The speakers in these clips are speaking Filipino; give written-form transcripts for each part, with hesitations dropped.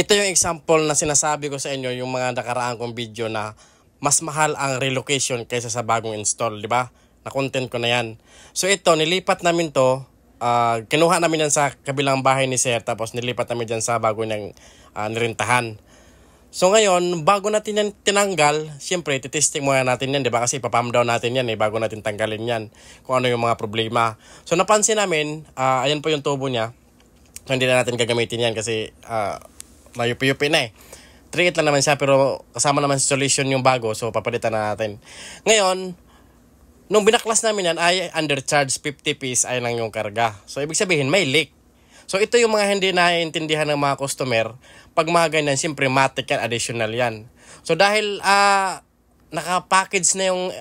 Ito yung example na sinasabi ko sa inyo, yung mga nakaraan kong video na mas mahal ang relocation kaysa sa bagong install, di ba? Na-content ko na yan. So ito, nilipat namin to. Kinuha namin yan sa kabilang bahay ni Sir, tapos nilipat namin dyan sa bago niyang nirintahan. So ngayon, bago natin yan tinanggal, siyempre, titesting muna natin yan, di ba? Kasi ipapam down natin yan, bago natin tanggalin yan, kung ano yung mga problema. So napansin namin, ayan po yung tubo niya. So hindi na natin gagamitin yan kasi mayupi-yupi na 3.8 lang naman siya, pero kasama naman sa solution yung bago, so papalitan na natin. Ngayon, nung binaklas namin yan, ay undercharge 50 piece ay lang yung karga. So ibig sabihin, may leak. So ito yung mga hindi naiintindihan ng mga customer. Pag mga ganyan, siyempre matic yan, additional yan. So dahil naka-package na yung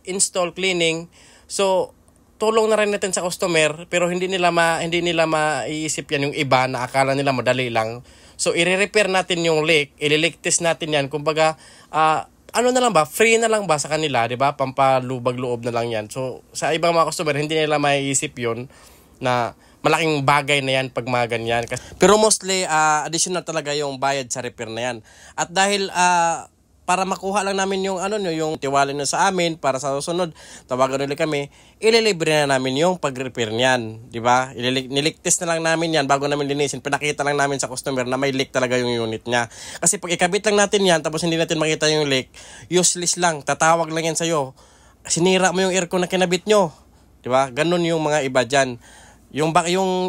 install, cleaning, so tulong na rin natin sa customer, pero hindi nila maiisip yan yung iba na akala nila madali lang. So i-repair natin yung leak, i-leak test natin yan. Kumbaga, ano na lang ba, free na lang ba sa kanila, di ba? Pampalubag-loob na lang yan. So sa ibang mga customer, hindi nila maiisip yun na malaking bagay na yan pag mga ganyan. Pero mostly, additional talaga yung bayad sa repair na yan. At dahil para makuha lang namin yung yung tiwala nyo sa amin para sa susunod, tawagan ulit kami, ililibre na namin yung pag-repair niyan, di ba? Nilik test na lang namin yan bago namin linisin. Pinakita lang namin sa customer na may leak talaga yung unit niya. Kasi pag ikabit lang natin yan tapos hindi natin makita yung leak, useless lang, tatawag lang yan sa'yo. Sinira mo yung aircon na kinabit nyo, di ba? Ganun yung mga iba dyan. Yung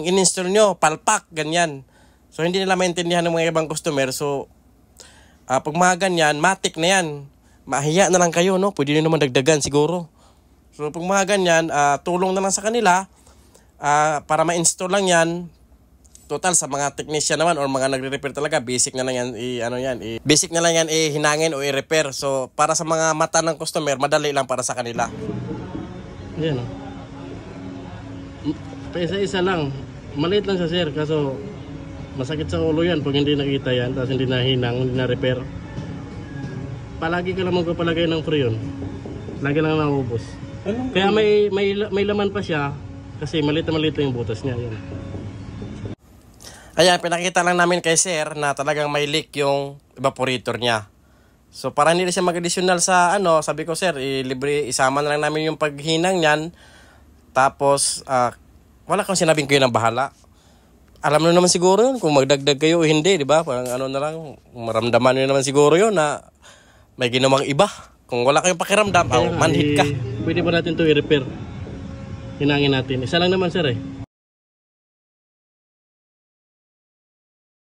in-install nyo, palpak, ganyan. So hindi nila maintindihan ng mga ibang customer. So pag mga ganyan, matik na yan. Mahiya na lang kayo, no? Pwede nyo naman dagdagan siguro. So pag mga ganyan, tulong na lang sa kanila para ma-install lang yan. Total sa mga technician naman or mga nagre-repair talaga, basic na lang yan, basic na lang yan hinangin o i-repair. So para sa mga mata ng customer, madali lang para sa kanila. Yan. Paisa-isa lang. Maliit lang sa sir, kaso masakit sa ulo yan pag hindi nakita yan, tapos hindi na hinang, hindi na repair. Palagi ka lang magpapalagay ng freon. Lagi lang naubos. Kaya may laman pa siya kasi maliit yung butas niya. Yan. Ayan, pinakita lang namin kay Sir na talagang may leak yung evaporator niya. So para hindi siya mag-additional sa sabi ko Sir, libre, isama na lang namin yung paghinang niyan. Tapos wala kang sinabing kayo ng bahala. Alam nyo naman siguro yun kung magdagdag kayo o hindi, di ba? Parang na lang, maramdaman nyo naman siguro yun na may ginawang iba. Kung wala kayong pakiramdam, manhid ka. Pwede ba natin ito i-repair? Hinangin natin. Isa lang naman Sir